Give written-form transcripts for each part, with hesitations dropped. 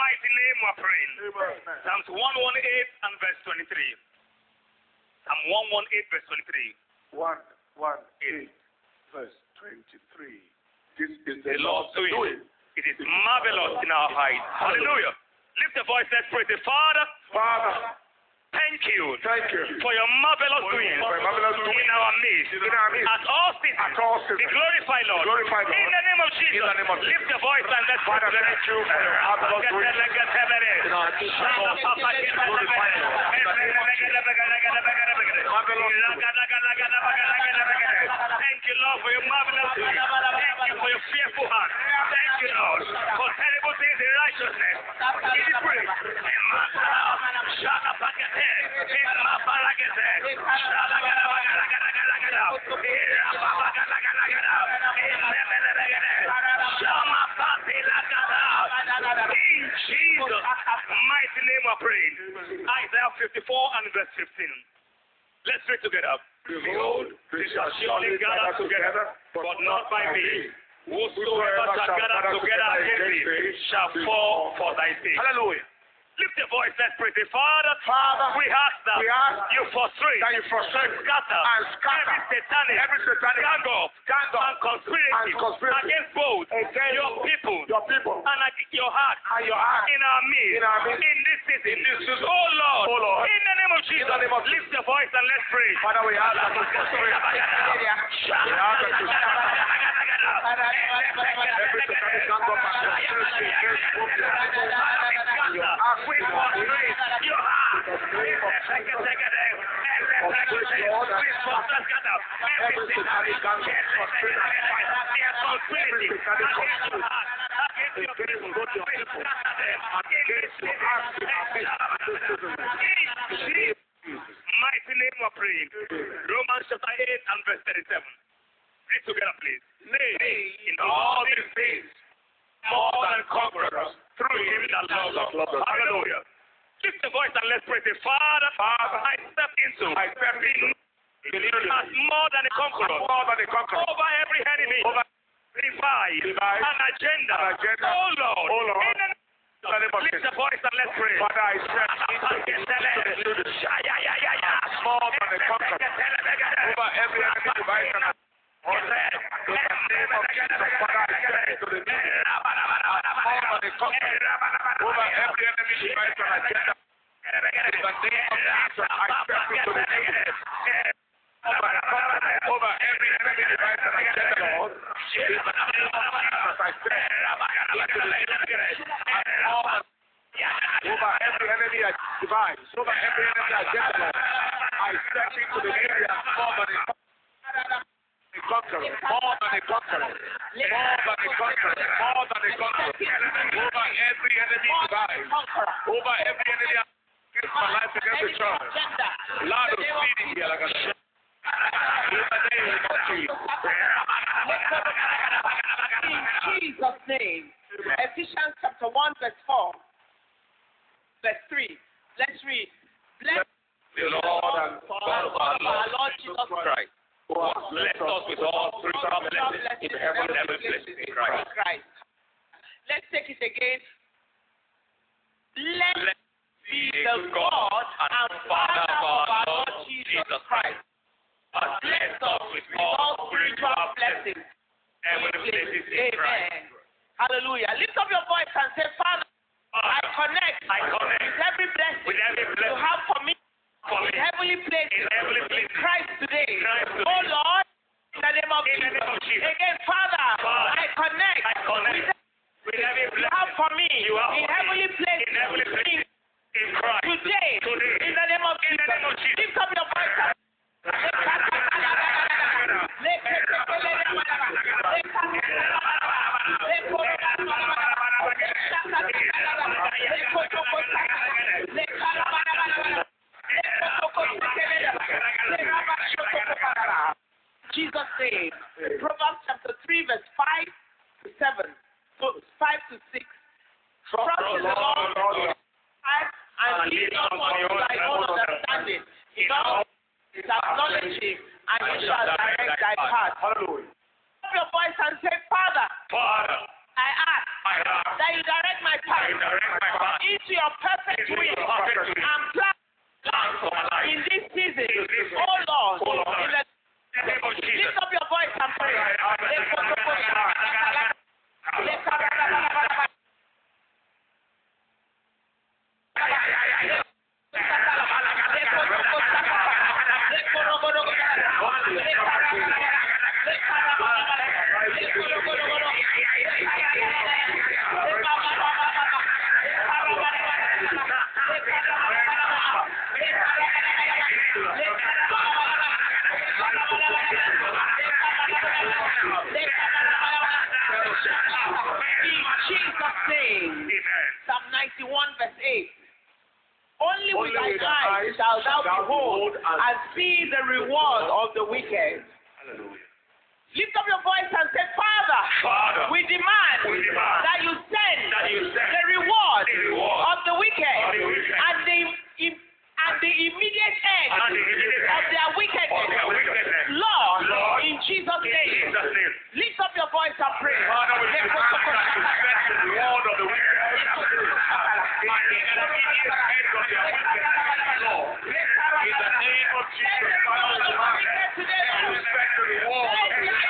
mighty name we are praying. Psalms 118 and verse 23. Psalm 118 verse 23. 118 verse 23. This is the Lord's Lord's doing. It is marvelous in our eyes. Hallelujah. Lift the voice, let's pray. The Father, thank you for your marvelous doing in our midst. At all seasons, be glorified, Lord. In the name of Jesus, lift the voice and let's pray. Thank you for your marvelous doing in our Thank you, Lord, for your marvelous doing. Thank you for your fearful heart. Thank you, Lord, for terrible things in righteousness. Give you praise. In Jesus' mighty name we pray. Isaiah 54 and verse 15. Let's read together. Behold, they shall surely gather together, but not by me. Whosoever shall gather together against me shall fall for thy sake. Hallelujah. Lift your voice, let's pray. Father, we ask that you frustrate, scatter every satanic gang up and conspiracy against both your people and your heart in our midst in this season. Oh Lord, in the name of Jesus, lift your voice and let's pray. Father, we ask that you frustrate. Every satanic gang up and conspiracy against both mighty name we're praying. Romans chapter 8 and verse 37. Read together, please. Nay, in all these things, more than conquerors through him that loves us. Hallelujah. Lift the voice and let's pray. The Father, I step in as more than a conqueror over every enemy, divide an agenda. Oh Lord, lift the voice and let's pray. Father, I step into more than a conqueror over every enemy device and over every enemy device and agenda. In the name of Jesus, I step into the over every enemy device and agenda, Lord. In the name of Jesus, I step into the over every enemy device, over every enemy agenda, Lord. I step into the area more than a conqueror, more than a conqueror, over every enemy device, over every enemy against my life and every church. Lord of feeding here like a shot. In the name of Jesus. In Jesus' name. Ephesians chapter 1 verse 4. Verse 3. Let's read. Bless the Lord and Father of our Lord Jesus Christ. Who has blessed us with all spiritual blessings in heaven and blessings in Christ. Let's take it again. Blessed be the God and Father of our Lord Jesus Christ. Has blessed us with all spiritual blessings. Amen. Hallelujah. Lift up your voice and say, Father, I connect with every blessing you have for me. In heavenly places, in Christ today. Oh Lord, in the name of Jesus. Again, Father, I connect with every blessing you have for me. In heavenly places, in Christ today. In the name of Jesus. Lift up your voice. Jesus said, Proverbs chapter 3 verse 5 to 7, 5 to 6. Trust in the Lord and lean not on thy own understanding. In all acknowledge him, and he shall direct thy path. Lift your voice and say, Father, I ask that you direct my my path into your perfect will and plan in this season. Oh Lord, in the lift up your voice and pray. Psalm 91 verse 8. Only with thine eyes shalt thou behold and see the reward of the wicked. Hallelujah. Lift up your voice and say, Father, we demand that you send the reward of the wicked and the immediate end of their wickedness. Lord, in Jesus' name, lift up your voice and pray. Father, we demand that you send the reward of the wicked. In the name of Jesus, Father, we demand that you send the reward of the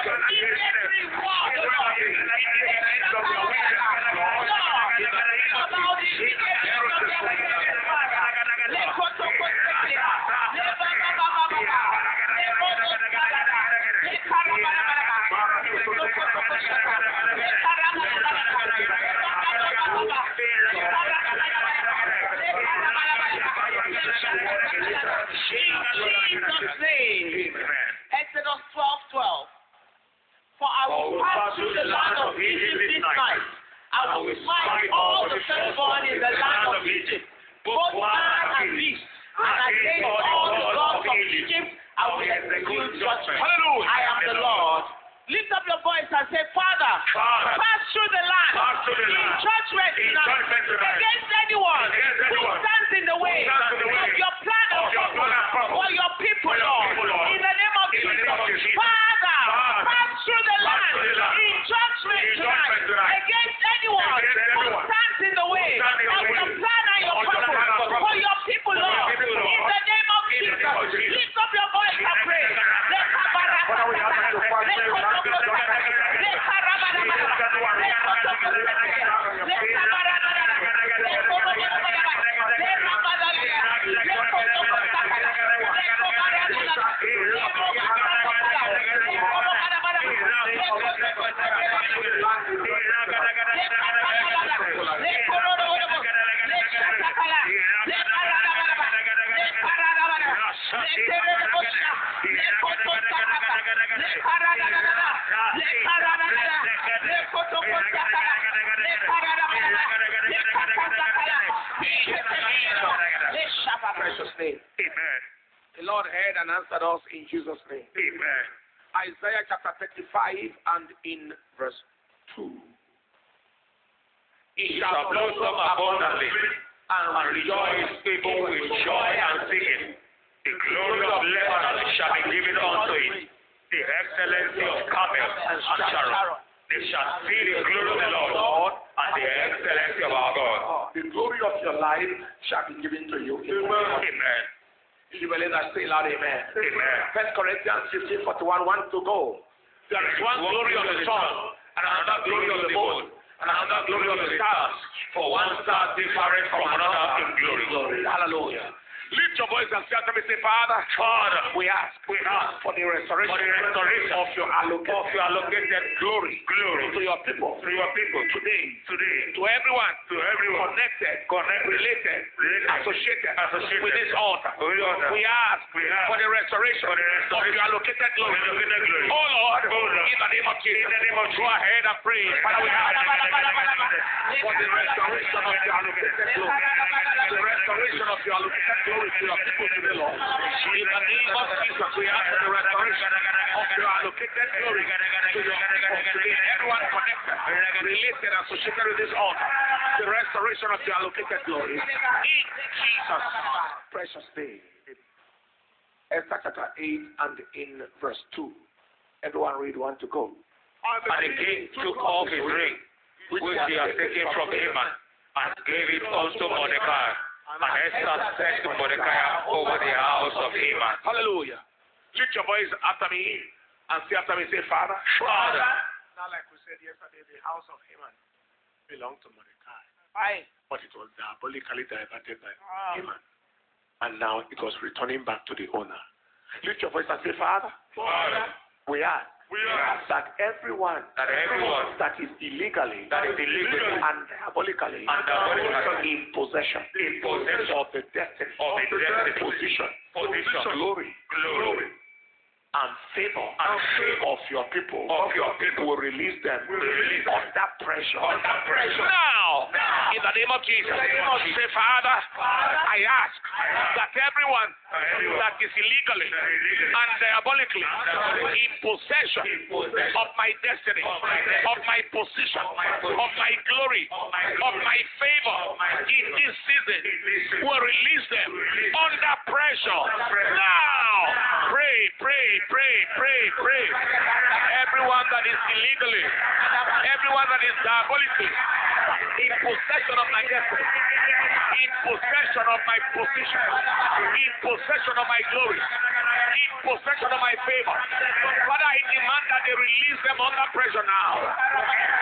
Exodus 12:12. For I will pass through the land of Egypt this night. I will smite all the firstborn in the land of Egypt, both man and beast, and against all the gods of Egypt I will execute judgment. Hallelujah. I am the Lord. Lift up your voice and say, Father, pass through the land in judgment tonight against anyone who stands in the way of your plan and purpose for your people, Lord. In the name of Jesus, Father, pass through the land in judgment tonight against anyone who stands in the way of your plan and your purpose for your people, Lord. In the name of Jesus, lift up your voice and pray. Precious name. Amen. The Lord heard and answered us in Jesus' name. Amen. Isaiah chapter 35 and in verse 2. It shall blossom abundantly and rejoice people with joy and singing. The glory of Lebanon shall be given unto it, the excellency of Carmel and Sharon. They shall see the glory of the Lord and the excellency of our God. The glory of your life shall be given to you. Amen. If you believe that, say loud, amen. Amen. 1 Corinthians 15:41, one to go. There is one glory of the sun, and another glory of the moon, and another glory of the stars. For one star different from another in glory. Hallelujah. Lift your voice and say to me, say, Father, we ask for the restoration of your allocated glory to your people today, to everyone connected, related, associated with this altar. We ask for the restoration of your allocated glory. Oh Lord, in the name of Jesus, go ahead and pray. Father, we ask for the restoration of your allocated glory. The restoration of your allocated glory to your people today, Lord. In the name of Jesus, we ask for the restoration of your allocated glory to your people today. Everyone connected, related, associated with this altar. The restoration of your allocated glory. In Jesus' precious name. Esther chapter 8 and in verse 2. Everyone read, one to go. And the king took off his ring, which he had taken from Haman, and gave it unto Mordecai. And Esther set Mordecai over the house of Haman. Hallelujah. Lift your voice after me and say after me, say, Father. Father. Now, like we said yesterday, the house of Haman belonged to Mordecai. Aye. But it was diabolically diverted by Haman. And now it was returning back to the owner. Lift your voice and say, Father. Father. We ask that everyone that is illegally and diabolically in possession of the destiny, position, glory, and favor of your people, will release them under pressure. Now, in the name of Jesus, say, Father, I ask that everyone that is illegally and diabolically in possession of my destiny, of my position, of my glory, of my favor in this season, will release them under pressure. Now, pray. Everyone that is illegally, everyone that is diabolically in possession of my destiny, in possession of my position, in possession of my glory, in possession of my favor, Father, I demand that they release them under pressure now.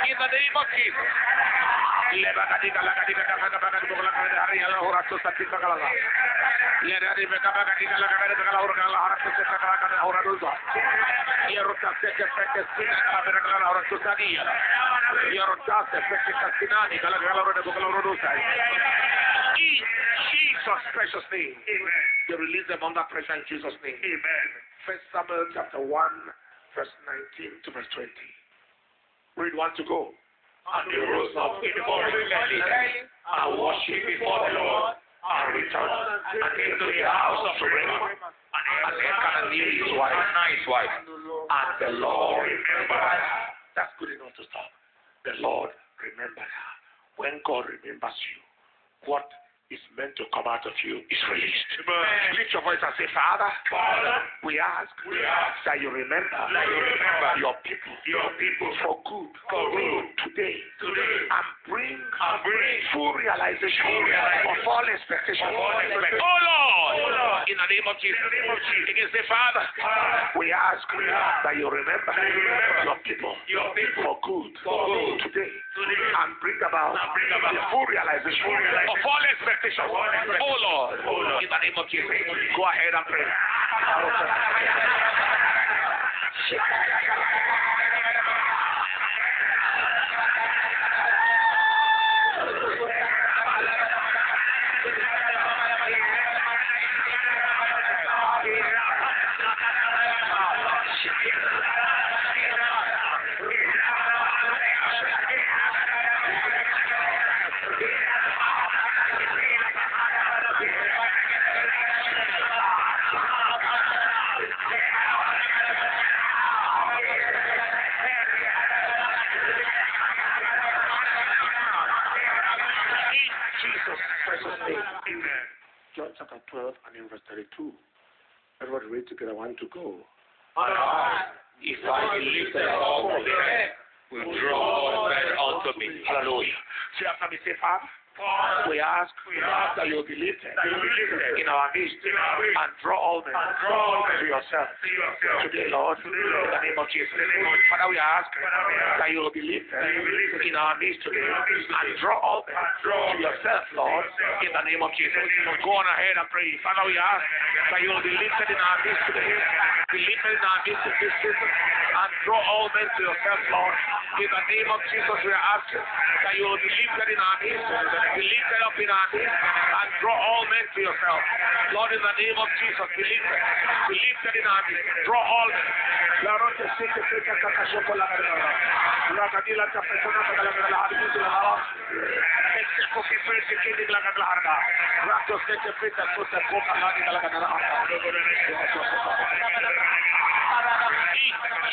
In the name of Jesus. In Jesus' precious name, they release them under pressure in Jesus' name. Amen. 1 Samuel chapter 1, verse 19 to verse 20. Read 1 to go. And they rose up in the morning early and worshiped before the Lord and returned and came to the house of Rebekah. And Elkanah knew his wife. And the Lord remembered her. That's good enough to stop. The Lord remembered her. When God remembers you, what is meant to come out of you is released. Lift your voice and say, Father, we ask that you remember your people for good today, and bring full realization of all expectation. Oh Lord, in the name of Jesus. You can say, Father, we ask that you remember your people for good today, and bring about the full realization of all expectation. Oh Lord, in the name of Jesus, go ahead and pray. John chapter 12 and in verse 32. Everybody read together. 1 to go. And if I be lifted up from the earth, will draw all men unto me. Hallelujah. Say after me, say, Father, we ask that you will be lifted in our midst and draw all men to yourself. Today, Lord, in the name of Jesus. Father, we ask that you will be lifted in our midst today and draw all men to yourself, Lord, in the name of Jesus. Go on ahead and pray. Father, we ask that you will be lifted in our midst today, be lifted in our midst in this season, and draw all men to yourself, Lord. In the name of Jesus, we are asking that you will be lifted in our midst, be lifted up in our midst, and draw all men to yourself. Lord, in the name of Jesus, be lifted in our midst, draw all men.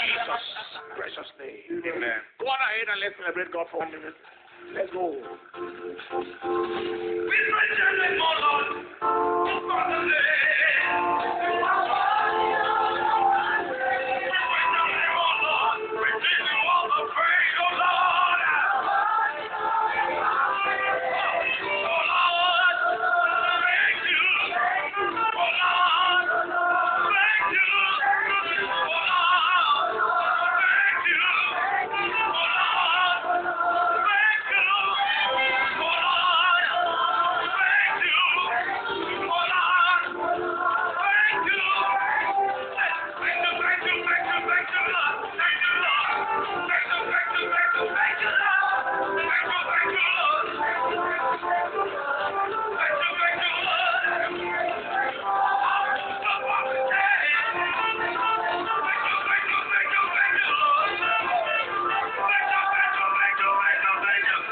Jesus' precious name. Amen. Go on ahead and let's celebrate God for 1 minute. Let's go. We